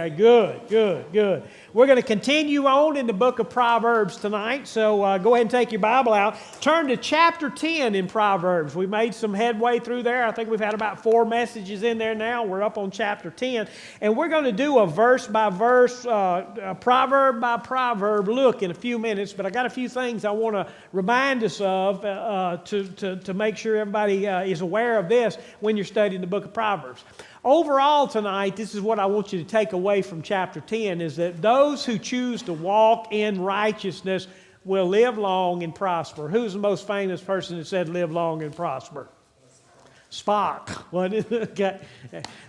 Okay, good. We're going to continue on in the book of Proverbs tonight, so go ahead and take your Bible out. Turn to chapter 10 in Proverbs. We made some headway through there. I think we've had about 4 messages in there now. We're up on chapter 10, and we're going to do a verse-by-verse, proverb-by-proverb look in a few minutes, but I got a few things I want to remind us of to make sure everybody is aware of this when you're studying the book of Proverbs. Overall tonight, this is what I want you to take away from chapter 10, is that those who choose to walk in righteousness will live long and prosper. Who's the most famous person that said live long and prosper? Spock. Okay.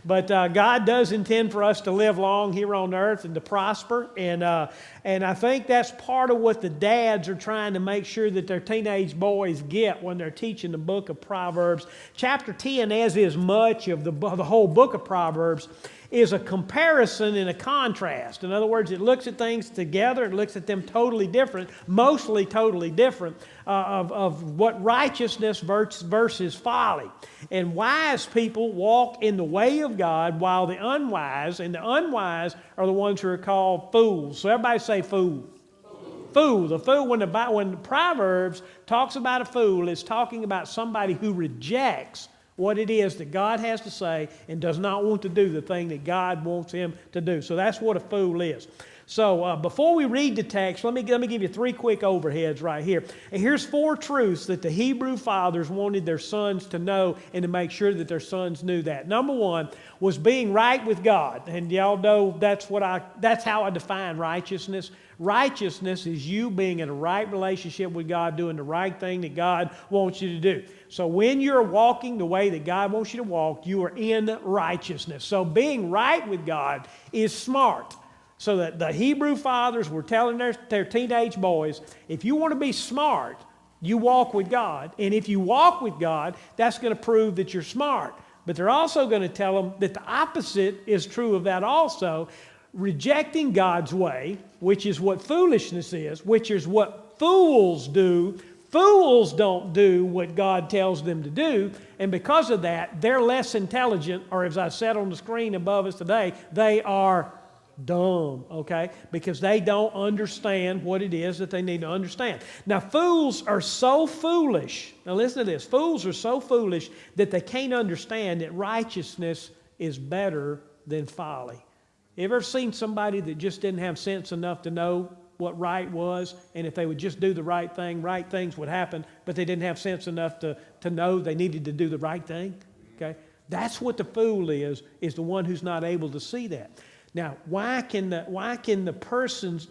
But God does intend for us to live long here on earth and to prosper. And I think that's part of what the dads are trying to make sure that their teenage boys get when they're teaching the book of Proverbs. Chapter 10, as is much of the whole book of Proverbs, is a comparison and a contrast. In other words, it looks at things together. It looks at them totally different, mostly totally different, of what righteousness versus folly. And wise people walk in the way of God, while the unwise are the ones who are called fools. So everybody say fool. Fool. The fool, when the Proverbs talks about a fool, it's talking about somebody who rejects what it is that God has to say and does not want to do the thing that God wants him to do. So that's what a fool is. So before we read the text, let me give you 3 quick overheads right here. And here's 4 truths that the Hebrew fathers wanted their sons to know and to make sure that their sons knew that. Number 1 was being right with God. And y'all know that's how I define righteousness. Righteousness is you being in a right relationship with God, doing the right thing that God wants you to do. So when you're walking the way that God wants you to walk, you are in righteousness. So being right with God is smart. So that the Hebrew fathers were telling their teenage boys, if you want to be smart, you walk with God. And if you walk with God, that's going to prove that you're smart. But they're also going to tell them that the opposite is true of that also. Rejecting God's way, which is what foolishness is, which is what fools do. Fools don't do what God tells them to do, and because of that, they're less intelligent, or as I said on the screen above us today, they are dumb, okay? Because they don't understand what it is that they need to understand. Now, fools are so foolish. Now, listen to this. Fools are so foolish that they can't understand that righteousness is better than folly. You ever seen somebody that just didn't have sense enough to know what right was, and if they would just do the right thing, right things would happen, but they didn't have sense enough to know they needed to do the right thing? Okay? That's what the fool is the one who's not able to see that. Now, why can the person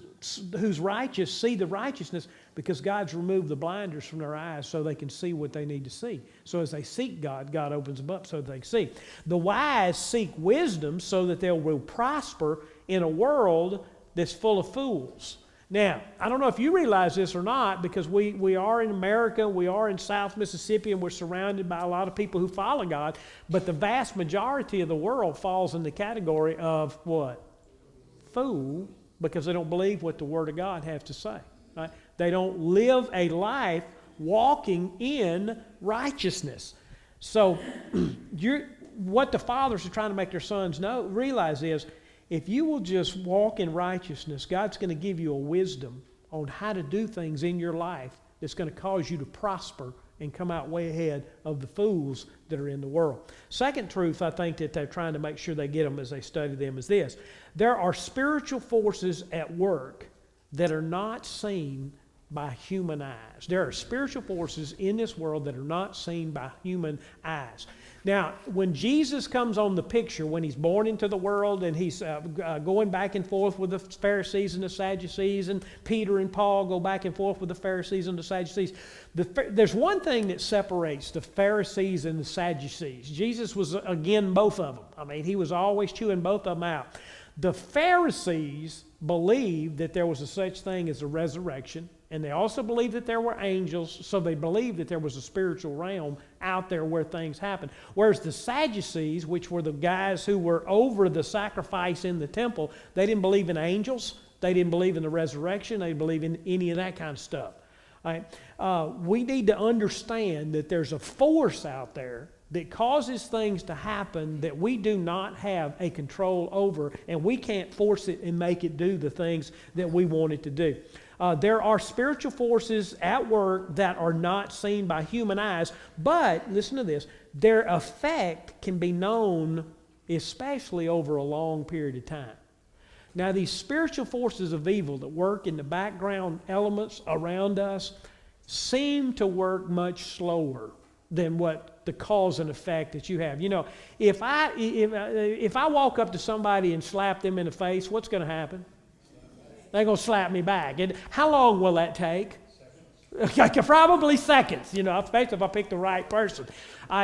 who's righteous see the righteousness? Because God's removed the blinders from their eyes so they can see what they need to see. So as they seek God, God opens them up so that they can see. The wise seek wisdom so that they will prosper in a world that's full of fools. Now, I don't know if you realize this or not, because we are in America, we are in South Mississippi, and we're surrounded by a lot of people who follow God, but the vast majority of the world falls in the category of what? Fool, because they don't believe what the Word of God has to say. Right? They don't live a life walking in righteousness. So what the fathers are trying to make their sons realize is, if you will just walk in righteousness, God's going to give you a wisdom on how to do things in your life that's going to cause you to prosper and come out way ahead of the fools that are in the world. Second truth, I think, that they're trying to make sure they get them as they study them is this. There are spiritual forces at work that are not seen by human eyes. There are spiritual forces in this world that are not seen by human eyes. Now, when Jesus comes on the picture, when he's born into the world and he's going back and forth with the Pharisees and the Sadducees, and Peter and Paul go back and forth with the Pharisees and the Sadducees, there's one thing that separates the Pharisees and the Sadducees. Jesus was, again, both of them. I mean, he was always chewing both of them out. The Pharisees believed that there was a such thing as a resurrection, and they also believed that there were angels, so they believed that there was a spiritual realm out there where things happen. Whereas the Sadducees, which were the guys who were over the sacrifice in the temple, they didn't believe in angels, they didn't believe in the resurrection, they didn't believe in any of that kind of stuff. Right? We need to understand that there's a force out there that causes things to happen that we do not have a control over, and we can't force it and make it do the things that we want it to do. There are spiritual forces at work that are not seen by human eyes, but, listen to this, their effect can be known especially over a long period of time. Now, these spiritual forces of evil that work in the background elements around us seem to work much slower than what the cause and effect that you have. You know, if I walk up to somebody and slap them in the face, what's going to happen? They're going to slap me back. And how long will that take? Probably seconds, you know, especially if I pick the right person.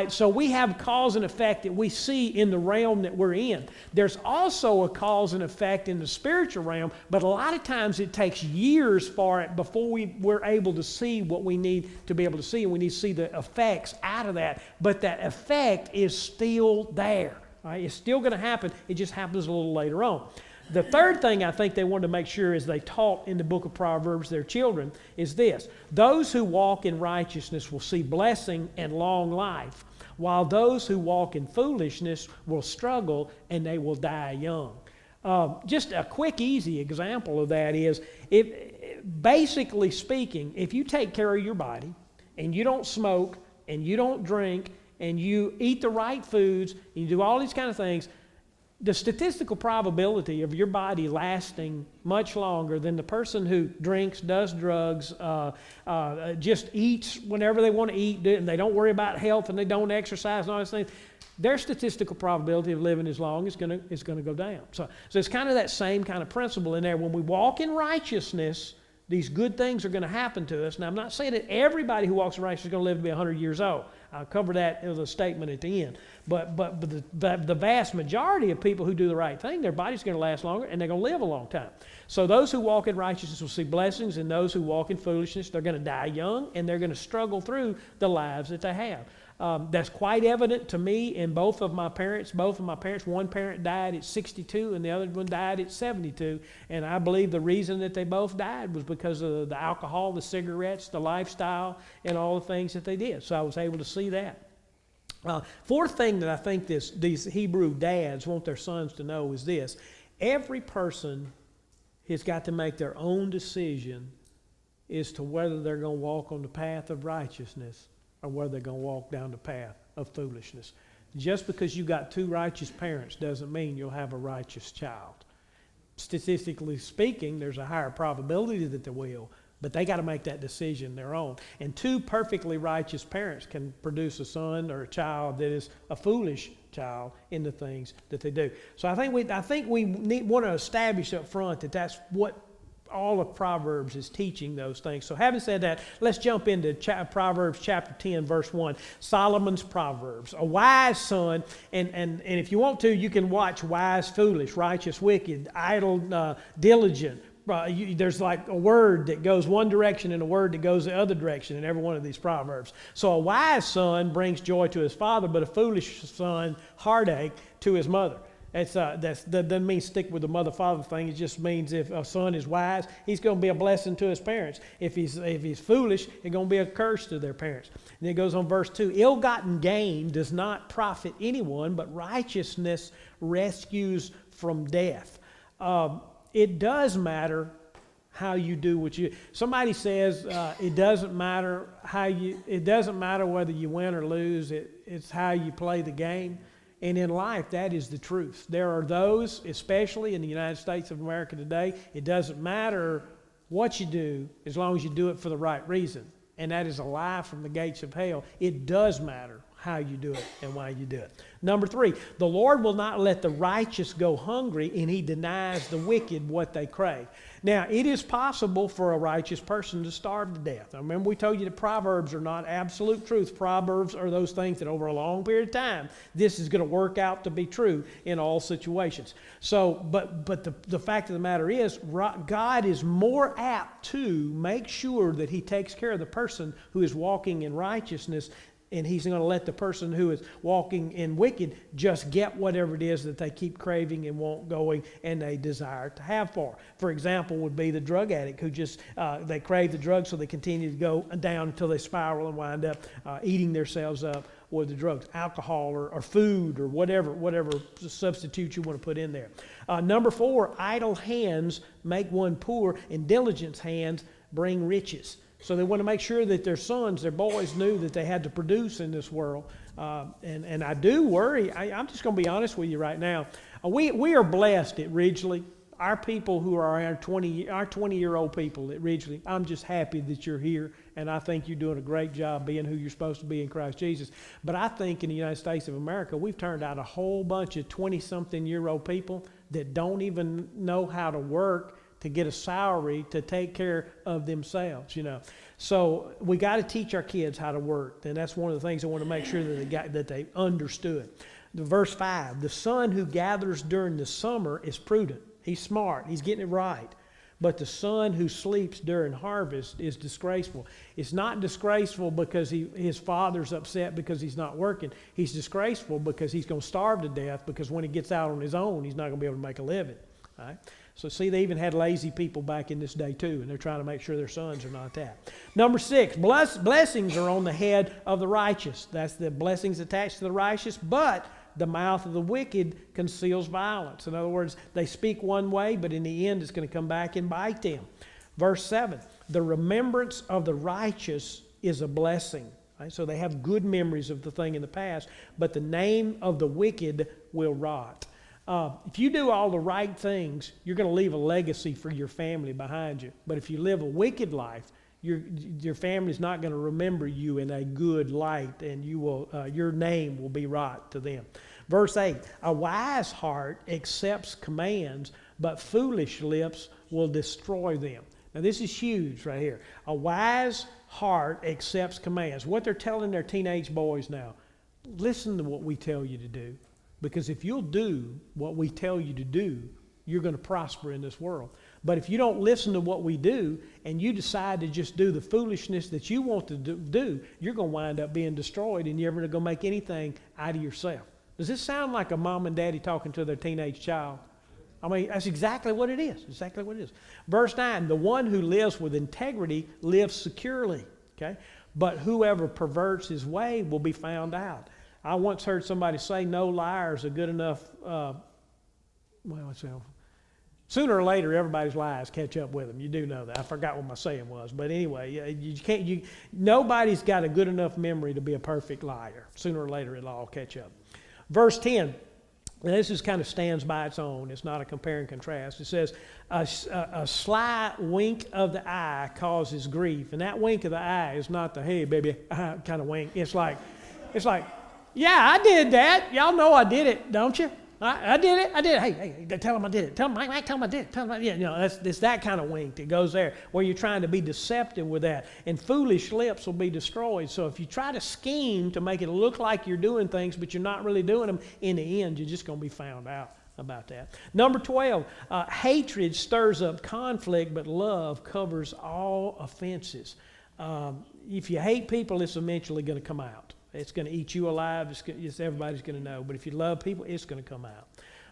So we have cause and effect that we see in the realm that we're in. There's also a cause and effect in the spiritual realm, but a lot of times it takes years for it before we're able to see what we need to be able to see, and we need to see the effects out of that. But that effect is still there. Right? It's still going to happen. It just happens a little later on. The third thing I think they wanted to make sure is they taught in the book of Proverbs their children is this: those who walk in righteousness will see blessing and long life, while those who walk in foolishness will struggle and they will die young. Just a quick, easy example of that is, basically speaking, if you take care of your body and you don't smoke and you don't drink and you eat the right foods and you do all these kind of things, the statistical probability of your body lasting much longer than the person who drinks, does drugs, just eats whenever they want to eat, and they don't worry about health and they don't exercise and all those things, their statistical probability of living as long is going to go down. So it's kind of that same kind of principle in there. When we walk in righteousness, these good things are going to happen to us. Now, I'm not saying that everybody who walks in righteousness is going to live to be 100 years old. I'll cover that as a statement at the end. But the vast majority of people who do the right thing, their body's going to last longer and they're going to live a long time. So those who walk in righteousness will see blessings, and those who walk in foolishness, they're going to die young and they're going to struggle through the lives that they have. That's quite evident to me in both of my parents. One parent died at 62 and the other one died at 72. And I believe the reason that they both died was because of the alcohol, the cigarettes, the lifestyle, and all the things that they did. So I was able to see that. Fourth thing that I think these Hebrew dads want their sons to know is this: every person has got to make their own decision as to whether they're going to walk on the path of righteousness or whether they're going to walk down the path of foolishness. Just because you got two righteous parents doesn't mean you'll have a righteous child. Statistically speaking, there's a higher probability that they will, but they got to make that decision their own. And two perfectly righteous parents can produce a son or a child that is a foolish child in the things that they do. So I think we want to establish up front that that's what all of Proverbs is teaching, those things. So having said that, let's jump into Proverbs chapter 10, verse 1. Solomon's Proverbs. A wise son, and if you want to, you can watch wise, foolish, righteous, wicked, idle, diligent. There's like a word that goes one direction and a word that goes the other direction in every one of these Proverbs. So a wise son brings joy to his father, but a foolish son, heartache to his mother. That doesn't mean stick with the mother-father thing. It just means if a son is wise, he's going to be a blessing to his parents. If he's foolish, it's going to be a curse to their parents. And it goes on verse 2. Ill-gotten gain does not profit anyone, but righteousness rescues from death. It does matter how you do what you. Somebody says it doesn't matter it doesn't matter whether you win or lose. It's how you play the game. And in life, that is the truth. There are those, especially in the United States of America today, it doesn't matter what you do as long as you do it for the right reason. And that is a lie from the gates of hell. It does matter how you do it and why you do it. Number 3, the Lord will not let the righteous go hungry, and he denies the wicked what they crave. Now, it is possible for a righteous person to starve to death. Now, remember we told you that Proverbs are not absolute truth. Proverbs are those things that over a long period of time, this is going to work out to be true in all situations. So, but the fact of the matter is, God is more apt to make sure that he takes care of the person who is walking in righteousness And he's going to let the person who is walking in wicked just get whatever it is that they keep craving and want going and they desire to have for. For example, would be the drug addict who just, they crave the drug so they continue to go down until they spiral and wind up eating themselves up with the drugs, alcohol or food or whatever substitute you want to put in there. Number 4, idle hands make one poor, and diligent hands bring riches. So they want to make sure that their sons, their boys knew that they had to produce in this world. And I do worry. I'm just going to be honest with you right now. We are blessed at Ridgely. Our people who are our 20-year-old people at Ridgely, I'm just happy that you're here, and I think you're doing a great job being who you're supposed to be in Christ Jesus. But I think in the United States of America, we've turned out a whole bunch of 20-something-year-old people that don't even know how to work to get a salary to take care of themselves, you know. So we got to teach our kids how to work, and that's one of the things I want to make sure that they understood. Verse 5, the son who gathers during the summer is prudent. He's smart. He's getting it right. But the son who sleeps during harvest is disgraceful. It's not disgraceful because his father's upset because he's not working. He's disgraceful because he's going to starve to death, because when he gets out on his own, he's not going to be able to make a living. All right? So see, they even had lazy people back in this day too, and they're trying to make sure their sons are not that. Number 6, blessings are on the head of the righteous. That's the blessings attached to the righteous, but the mouth of the wicked conceals violence. In other words, they speak one way, but in the end it's going to come back and bite them. Verse 7, the remembrance of the righteous is a blessing. Right? So they have good memories of the thing in the past, but the name of the wicked will rot. If you do all the right things, you're going to leave a legacy for your family behind you. But if you live a wicked life, your family's not going to remember you in a good light, and your name will be rot to them. Verse 8, a wise heart accepts commands, but foolish lips will destroy them. Now this is huge right here. A wise heart accepts commands. What they're telling their teenage boys now, listen to what we tell you to do. Because if you'll do what we tell you to do, you're going to prosper in this world. But if you don't listen to what we do and you decide to just do the foolishness that you want to do, you're going to wind up being destroyed, and you're never going to make anything out of yourself. Does this sound like a mom and daddy talking to their teenage child? I mean, that's exactly what it is. Exactly what it is. Verse 9, the one who lives with integrity lives securely. Okay? But whoever perverts his way will be found out. I once heard somebody say no liars are good enough. Sooner or later, everybody's lies catch up with them. You do know that. I forgot what my saying was. But anyway, nobody's got a good enough memory to be a perfect liar. Sooner or later, it'll all catch up. Verse 10. Now this is kind of stands by its own. It's not a compare and contrast. It says, a sly wink of the eye causes grief. And that wink of the eye is not the, hey, baby, kind of wink. It's like, yeah, I did that. Y'all know I did it, don't you? I did it. I did it. Hey, tell them I did it. Tell them, Mike, tell them I did it. Tell them, yeah, you know, it's that kind of wink that goes there, where you're trying to be deceptive with that. And foolish lips will be destroyed. So if you try to scheme to make it look like you're doing things, but you're not really doing them, in the end, you're just going to be found out about that. Number 12, hatred stirs up conflict, but love covers all offenses. If you hate people, it's eventually going to come out. It's going to eat you alive. Everybody's going to know. But if you love people, it's going to come out.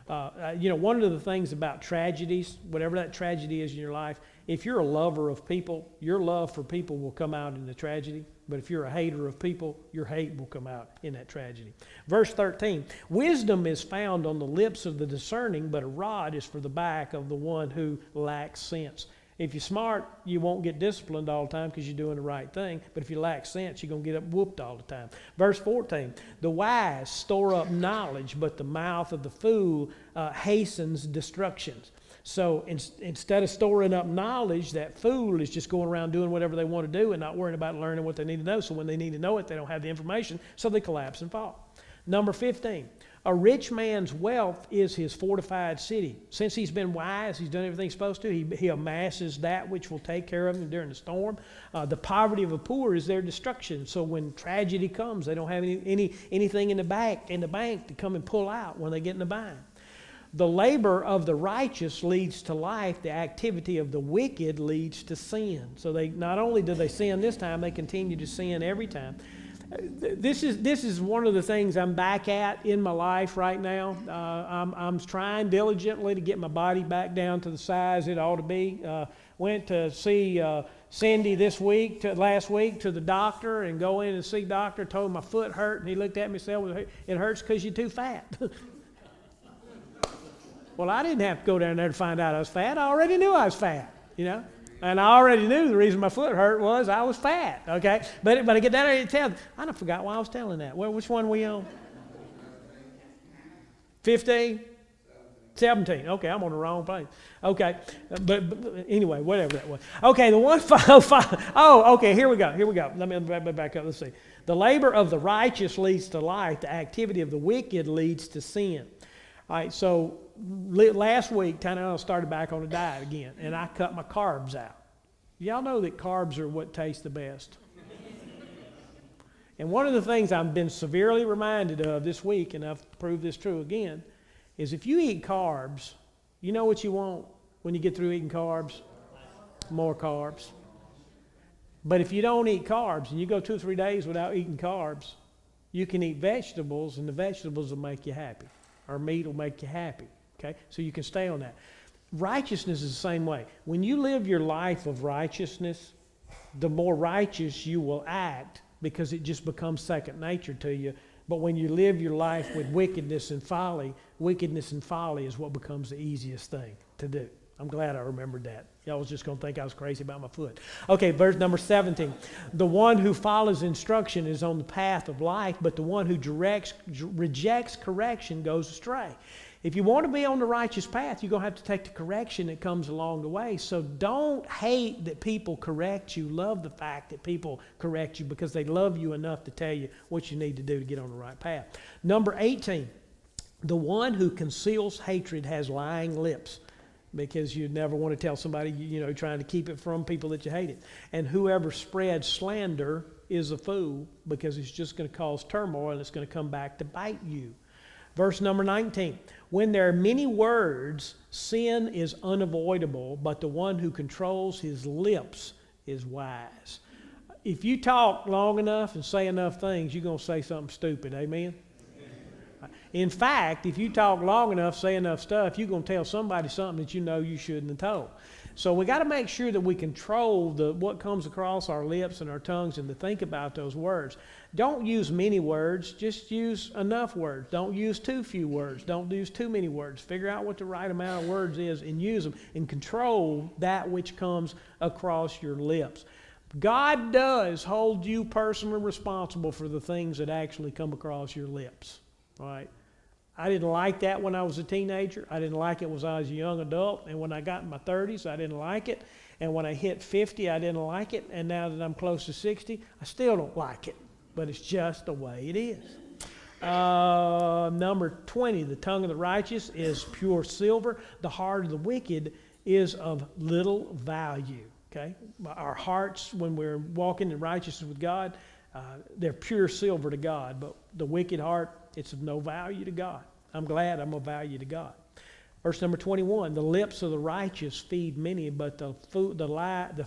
One of the things about tragedies, whatever that tragedy is in your life, if you're a lover of people, your love for people will come out in the tragedy. But if you're a hater of people, your hate will come out in that tragedy. Verse 13, wisdom is found on the lips of the discerning, but a rod is for the back of the one who lacks sense. If you're smart, you won't get disciplined all the time because you're doing the right thing. But if you lack sense, you're going to get up whooped all the time. Verse 14, the wise store up knowledge, but the mouth of the fool hastens destructions. So instead of storing up knowledge, that fool is just going around doing whatever they want to do and not worrying about learning what they need to know. So when they need to know it, they don't have the information, so they collapse and fall. Number 15, a rich man's wealth is his fortified city. Since he's been wise, he's done everything he's supposed to, he amasses that which will take care of him during the storm. The poverty of a poor is their destruction. So when tragedy comes, they don't have anything in the bank to come and pull out when they get in the bind. The labor of the righteous leads to life. The activity of the wicked leads to sin. So not only do they sin this time, they continue to sin every time. This is one of the things I'm back at in my life right now. I'm trying diligently to get my body back down to the size it ought to be. Went to see Cindy last week to the doctor and go in and see doctor. Told him my foot hurt, and he looked at me and said, "Well, it hurts because you're too fat." Well, I didn't have to go down there to find out I was fat. I already knew I was fat, And I already knew the reason my foot hurt was I was fat, okay? But I get down there and tell, I don't forgot why I was telling that. Well, which one were we on? 15? 17. Okay, I'm on the wrong place. Okay, but anyway, whatever that was. Okay, the 155. Oh, okay, here we go. Let me back up. Let's see. The labor of the righteous leads to life. The activity of the wicked leads to sin. All right, so last week, Tana started back on a diet again, and I cut my carbs out. Y'all know that carbs are what tastes the best. And one of the things I've been severely reminded of this week, and I've proved this true again, is if you eat carbs, you know what you want when you get through eating carbs? More carbs. But if you don't eat carbs, and you go 2 or 3 days without eating carbs, you can eat vegetables, and the vegetables will make you happy. Or meat will make you happy. Okay? So you can stay on that. Righteousness is the same way. When you live your life of righteousness, the more righteous you will act because it just becomes second nature to you. But when you live your life with wickedness and folly is what becomes the easiest thing to do. I'm glad I remembered that. Y'all was just going to think I was crazy about my foot. Okay, verse number 17. The one who follows instruction is on the path of life, but the one who rejects correction goes astray. If you want to be on the righteous path, you're going to have to take the correction that comes along the way. So don't hate that people correct you. Love the fact that people correct you because they love you enough to tell you what you need to do to get on the right path. Number 18. The one who conceals hatred has lying lips, because you never want to tell somebody, trying to keep it from people that you hated. And whoever spreads slander is a fool, because it's just going to cause turmoil and it's going to come back to bite you. Verse number 19. When there are many words, sin is unavoidable, but the one who controls his lips is wise. If you talk long enough and say enough things, you're going to say something stupid. Amen? In fact, if you talk long enough, say enough stuff, you're going to tell somebody something that you know you shouldn't have told. So we got to make sure that we control what comes across our lips and our tongues and to think about those words. Don't use many words, just use enough words. Don't use too few words. Don't use too many words. Figure out what the right amount of words is and use them and control that which comes across your lips. God does hold you personally responsible for the things that actually come across your lips. All right? I didn't like that when I was a teenager. I didn't like it when I was a young adult. And when I got in my 30s, I didn't like it. And when I hit 50, I didn't like it. And now that I'm close to 60, I still don't like it. But it's just the way it is. Number 20, the tongue of the righteous is pure silver. The heart of the wicked is of little value. Okay? Our hearts, when we're walking in righteousness with God, they're pure silver to God. But the wicked heart, it's of no value to God. I'm glad I'm of value to God. Verse number 21, the lips of the righteous feed many, but the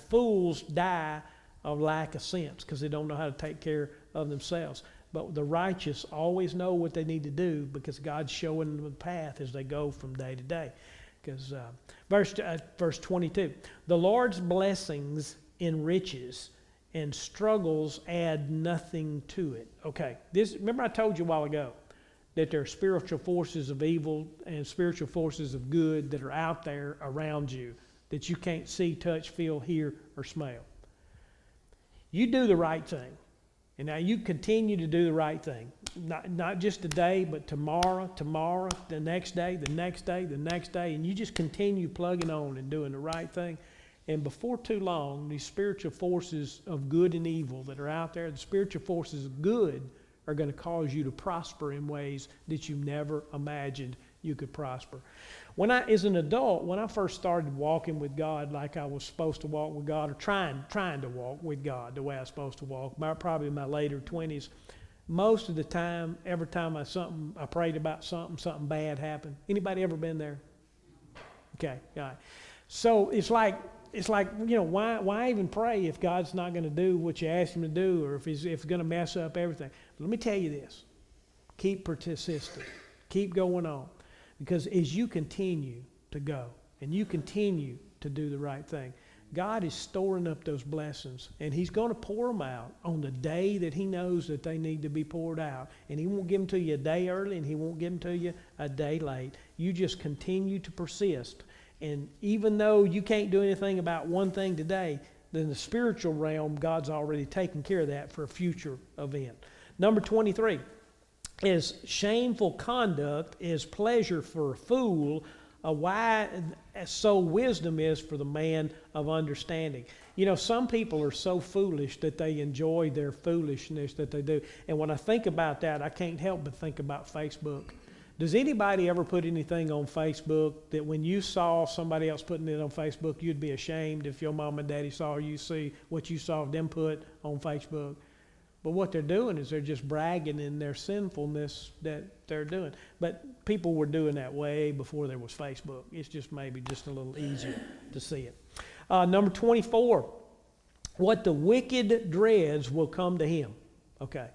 fools die of lack of sense because they don't know how to take care of themselves. But the righteous always know what they need to do because God's showing them the path as they go from day to day. Because verse 22, the Lord's blessings enriches and struggles add nothing to it. Okay, remember I told you a while ago that there are spiritual forces of evil and spiritual forces of good that are out there around you that you can't see, touch, feel, hear, or smell. You do the right thing. And now you continue to do the right thing. Not just today, but tomorrow, the next day, the next day, the next day. And you just continue plugging on and doing the right thing. And before too long, these spiritual forces of good and evil that are out there, the spiritual forces of good are going to cause you to prosper in ways that you never imagined you could prosper. As an adult, when I first started walking with God like I was supposed to walk with God, or trying to walk with God the way I was supposed to walk, probably in my later 20s, most of the time, every time I prayed about something bad happened. Anybody ever been there? Okay, all right. So it's like it's like, why even pray if God's not going to do what you ask him to do, or if he's going to mess up everything? But let me tell you this. Keep persistent. Keep going on. Because as you continue to go and you continue to do the right thing, God is storing up those blessings, and he's going to pour them out on the day that he knows that they need to be poured out. And he won't give them to you a day early, and he won't give them to you a day late. You just continue to persist. And even though you can't do anything about one thing today, then the spiritual realm, God's already taken care of that for a future event. Number 23 is shameful conduct is pleasure for a fool, so wisdom is for the man of understanding. Some people are so foolish that they enjoy their foolishness that they do. And when I think about that, I can't help but think about Facebook. Does anybody ever put anything on Facebook that when you saw somebody else putting it on Facebook, you'd be ashamed if your mom and daddy saw you see what you saw them put on Facebook? But what they're doing is they're just bragging in their sinfulness that they're doing. But people were doing that way before there was Facebook. It's just maybe just a little easier to see it. Number 24, what the wicked dreads will come to him. Okay.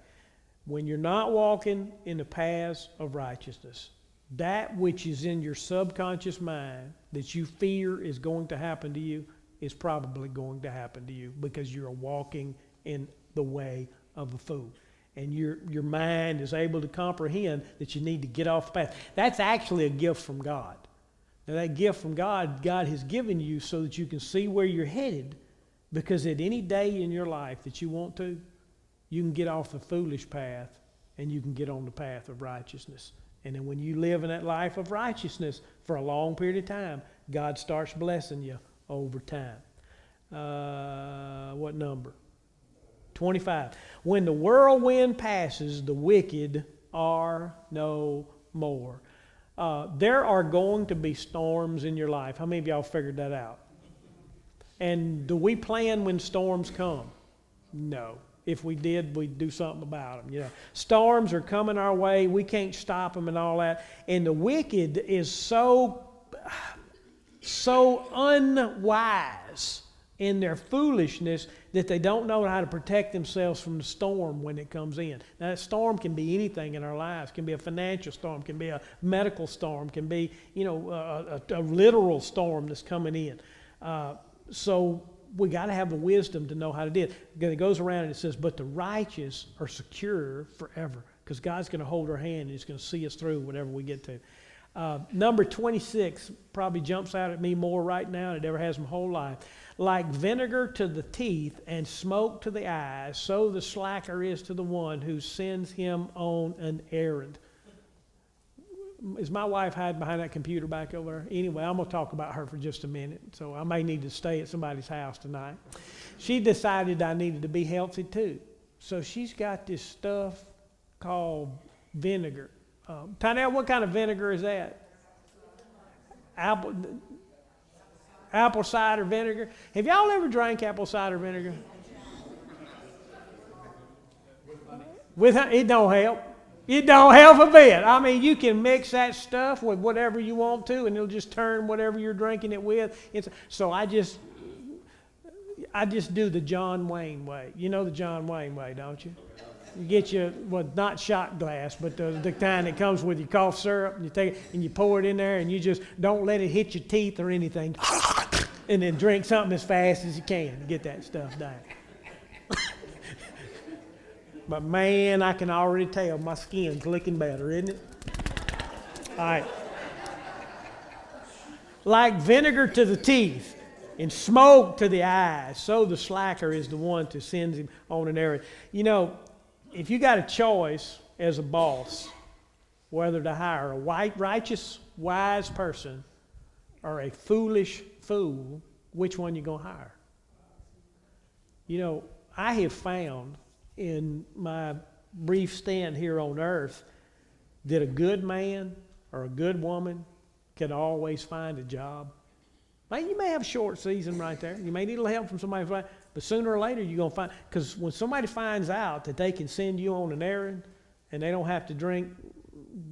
When you're not walking in the paths of righteousness, that which is in your subconscious mind that you fear is going to happen to you is probably going to happen to you because you're walking in the way of a fool. And your mind is able to comprehend that you need to get off the path. That's actually a gift from God. Now that gift from God has given you so that you can see where you're headed, because at any day in your life that you want to, you can get off the foolish path and you can get on the path of righteousness. And then when you live in that life of righteousness for a long period of time, God starts blessing you over time. What number? 25. When the whirlwind passes, the wicked are no more. There are going to be storms in your life. How many of y'all figured that out? And do we plan when storms come? No. If we did, we'd do something about them. Storms are coming our way. We can't stop them and all that. And the wicked is so unwise in their foolishness that they don't know how to protect themselves from the storm when it comes in. Now, that storm can be anything in our lives. It can be a financial storm, can be a medical storm, can be, a literal storm that's coming in. So we got to have the wisdom to know how to do it. It goes around and it says, but the righteous are secure forever, because God's going to hold our hand and he's going to see us through whatever we get to. Number 26 probably jumps out at me more right now than it ever has my whole life. Like vinegar to the teeth and smoke to the eyes, so the slacker is to the one who sends him on an errand. Is my wife hiding behind that computer back over there? Anyway, I'm going to talk about her for just a minute, so I may need to stay at somebody's house tonight. She decided I needed to be healthy too. So she's got this stuff called vinegar. Tynell, what kind of vinegar is that? Apple cider vinegar. Have y'all ever drank apple cider vinegar? It don't help. It don't help a bit. I mean, you can mix that stuff with whatever you want to, and it'll just turn whatever you're drinking it with. So I just do the John Wayne way. You know the John Wayne way, don't you? You get your, not shot glass, but the kind that comes with your cough syrup, and you take it and you pour it in there, and you just don't let it hit your teeth or anything, and then drink something as fast as you can to get that stuff down. But man, I can already tell my skin's looking better, isn't it? All right. Like vinegar to the teeth and smoke to the eyes, so the slacker is the one who sends him on an errand. If you got a choice as a boss, whether to hire a righteous, wise person or a foolish fool, which one you going to hire? I have found in my brief stand here on earth that a good man or a good woman can always find a job. Man, you may have a short season right there. You may need a little help from somebody, but sooner or later you're going to find, because when somebody finds out that they can send you on an errand and they don't have to drink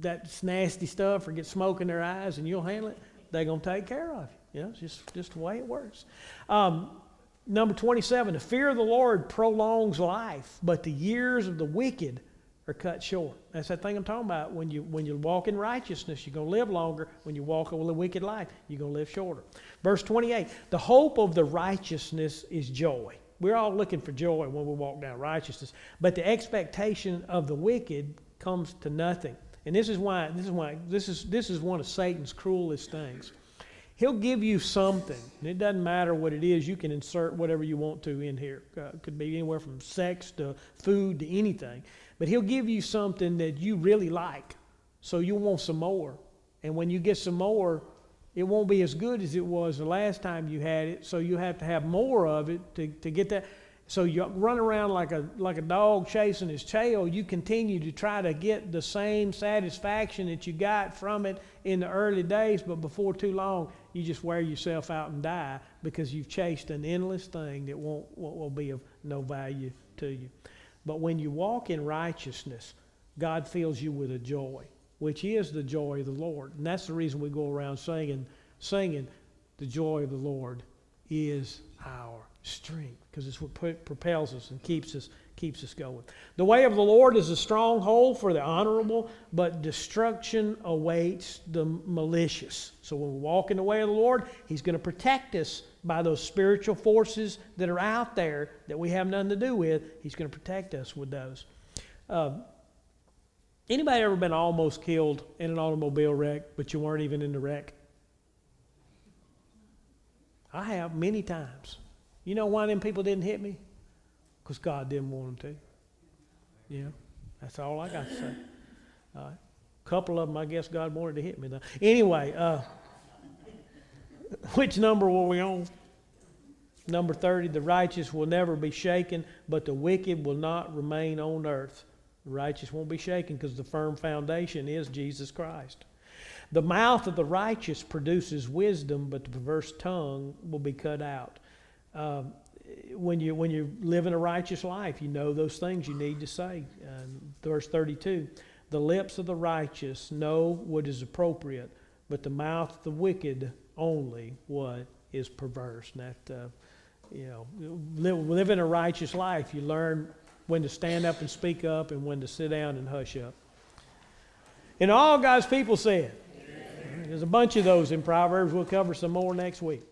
that nasty stuff or get smoke in their eyes and you'll handle it, they're going to take care of you. It's just the way it works. Number 27, the fear of the Lord prolongs life, but the years of the wicked are cut short. That's that thing I'm talking about. When you walk in righteousness, you're going to live longer. When you walk a wicked life, you're going to live shorter. Verse 28, the hope of the righteousness is joy. We're all looking for joy when we walk down righteousness, but the expectation of the wicked comes to nothing. And this is one of Satan's cruelest things. He'll give you something, and it doesn't matter what it is. You can insert whatever you want to in here. It could be anywhere from sex to food to anything. But he'll give you something that you really like, so you want some more. And when you get some more, it won't be as good as it was the last time you had it, so you have to have more of it to get that. So you run around like a dog chasing his tail. You continue to try to get the same satisfaction that you got from it in the early days, but before too long, you just wear yourself out and die because you've chased an endless thing that will be of no value to you. But when you walk in righteousness, God fills you with a joy, which is the joy of the Lord. And that's the reason we go around singing, the joy of the Lord is our strength, because it's what propels us and keeps us going. The way of the Lord is a stronghold for the honorable, but destruction awaits the malicious. So when we walk in the way of the Lord, He's going to protect us by those spiritual forces that are out there that we have nothing to do with. He's going to protect us with those. Anybody ever been almost killed in an automobile wreck, but you weren't even in the wreck? I have many times. You know why them people didn't hit me? Because God didn't want them to. Yeah, that's all I got to say. A couple of them, I guess God wanted to hit me, though. Anyway, which number were we on? Number 30, the righteous will never be shaken, but the wicked will not remain on earth. The righteous won't be shaken because the firm foundation is Jesus Christ. The mouth of the righteous produces wisdom, but the perverse tongue will be cut out. When you live in a righteous life, you know those things you need to say. Verse 32, the lips of the righteous know what is appropriate, but the mouth of the wicked only what is perverse. And that, living a righteous life, you learn when to stand up and speak up and when to sit down and hush up. And all God's people said, there's a bunch of those in Proverbs. We'll cover some more next week.